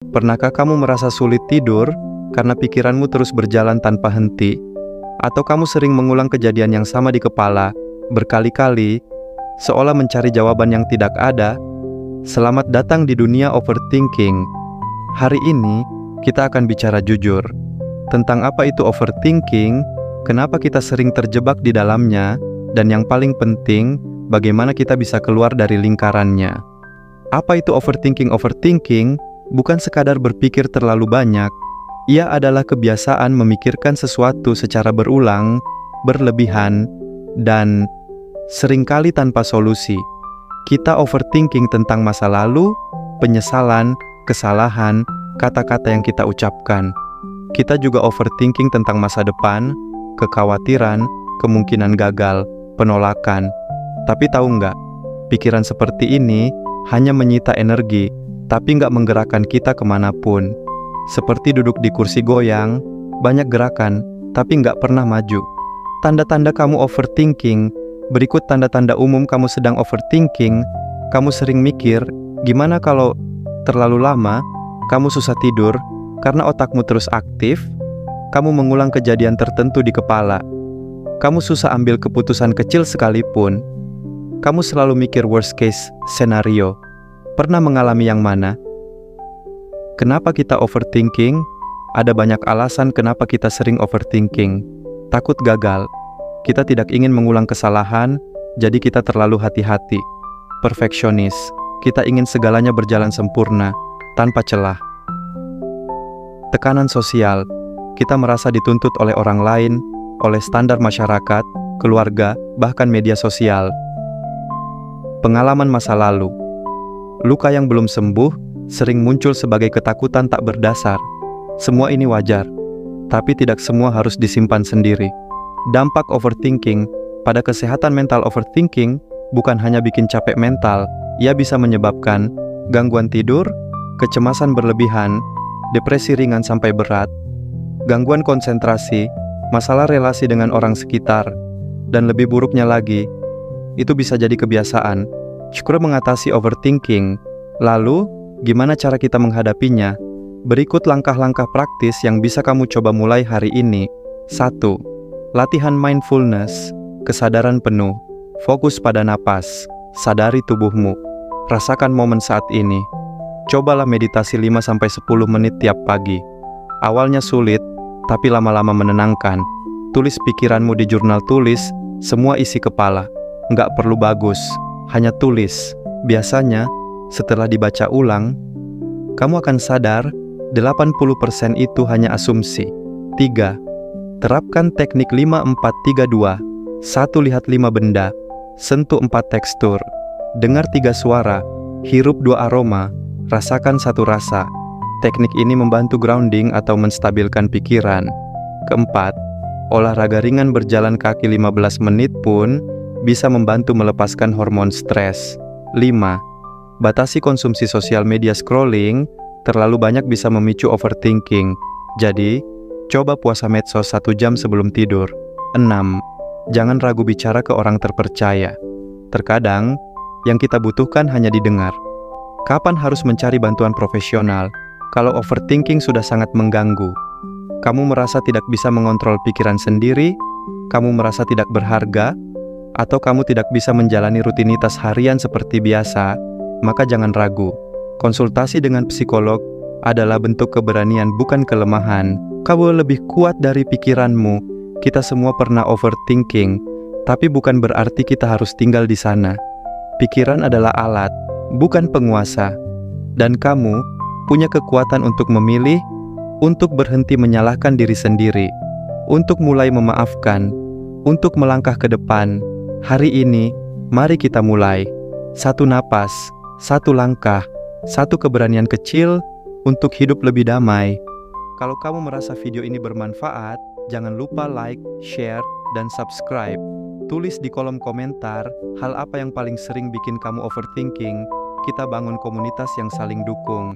Pernahkah kamu merasa sulit tidur karena pikiranmu terus berjalan tanpa henti? Atau kamu sering mengulang kejadian yang sama di kepala berkali-kali, seolah mencari jawaban yang tidak ada? Selamat datang di dunia overthinking. Hari ini, kita akan bicara jujur tentang apa itu overthinking, kenapa kita sering terjebak di dalamnya, dan yang paling penting, bagaimana kita bisa keluar dari lingkarannya. Apa itu overthinking? Overthinking bukan sekadar berpikir terlalu banyak. Ia adalah kebiasaan memikirkan sesuatu secara berulang, berlebihan, dan seringkali tanpa solusi. Kita overthinking tentang masa lalu, penyesalan, kesalahan, kata-kata yang kita ucapkan. Kita juga overthinking tentang masa depan, kekhawatiran, kemungkinan gagal, penolakan. Tapi tahu nggak, pikiran seperti ini hanya menyita energi, tapi nggak menggerakkan kita kemanapun. Seperti duduk di kursi goyang, banyak gerakan, tapi nggak pernah maju. Tanda-tanda kamu overthinking. Berikut tanda-tanda umum kamu sedang overthinking. Kamu sering mikir, gimana kalau terlalu lama? Kamu susah tidur karena otakmu terus aktif. Kamu mengulang kejadian tertentu di kepala. Kamu susah ambil keputusan kecil sekalipun. Kamu selalu mikir worst case scenario. Pernah mengalami yang mana? Kenapa kita overthinking? Ada banyak alasan kenapa kita sering overthinking. Takut gagal. Kita tidak ingin mengulang kesalahan, jadi kita terlalu hati-hati. Perfeksionis. Kita ingin segalanya berjalan sempurna, tanpa celah. Tekanan sosial. Kita merasa dituntut oleh orang lain, oleh standar masyarakat, keluarga, bahkan media sosial. Pengalaman masa lalu. Luka yang belum sembuh sering muncul sebagai ketakutan tak berdasar. Semua ini wajar, tapi tidak semua harus disimpan sendiri. Dampak overthinking pada kesehatan mental. Overthinking bukan hanya bikin capek mental, ia bisa menyebabkan gangguan tidur, kecemasan berlebihan, depresi ringan sampai berat, gangguan konsentrasi, masalah relasi dengan orang sekitar, dan lebih buruknya lagi, itu bisa jadi kebiasaan. Syukur mengatasi overthinking. Lalu, gimana cara kita menghadapinya? Berikut langkah-langkah praktis yang bisa kamu coba mulai hari ini. 1. Latihan mindfulness, kesadaran penuh. Fokus pada napas, sadari tubuhmu. Rasakan momen saat ini. Cobalah meditasi 5-10 menit tiap pagi. Awalnya sulit, tapi lama-lama menenangkan. Tulis pikiranmu di jurnal tulis, semua isi kepala. Nggak perlu bagus, hanya tulis. Biasanya, setelah dibaca ulang, kamu akan sadar 80% itu hanya asumsi. 3. Terapkan teknik 5-4-3-2. 1. Lihat 5 benda, sentuh 4 tekstur, dengar 3 suara, hirup 2 aroma, rasakan 1 rasa. Teknik ini membantu grounding atau menstabilkan pikiran. 4. Olahraga ringan berjalan kaki 15 menit pun bisa membantu melepaskan hormon stres. 5. Batasi konsumsi sosial media. Scrolling terlalu banyak bisa memicu overthinking. Jadi, coba puasa medsos 1 jam sebelum tidur. 6. Jangan ragu bicara ke orang terpercaya. Terkadang, yang kita butuhkan hanya didengar. Kapan harus mencari bantuan profesional? Kalau overthinking sudah sangat mengganggu. Kamu merasa tidak bisa mengontrol pikiran sendiri, kamu merasa tidak berharga, atau kamu tidak bisa menjalani rutinitas harian seperti biasa, maka jangan ragu. Konsultasi dengan psikolog adalah bentuk keberanian, bukan kelemahan. Kamu lebih kuat dari pikiranmu. Kita semua pernah overthinking, tapi bukan berarti kita harus tinggal di sana. Pikiran adalah alat, bukan penguasa. Dan kamu punya kekuatan untuk memilih, untuk berhenti menyalahkan diri sendiri, untuk mulai memaafkan, untuk melangkah ke depan. Hari ini, mari kita mulai. 1 napas, 1 langkah, 1 keberanian kecil untuk hidup lebih damai. Kalau kamu merasa video ini bermanfaat, jangan lupa like, share, dan subscribe. Tulis di kolom komentar hal apa yang paling sering bikin kamu overthinking. Kita bangun komunitas yang saling dukung.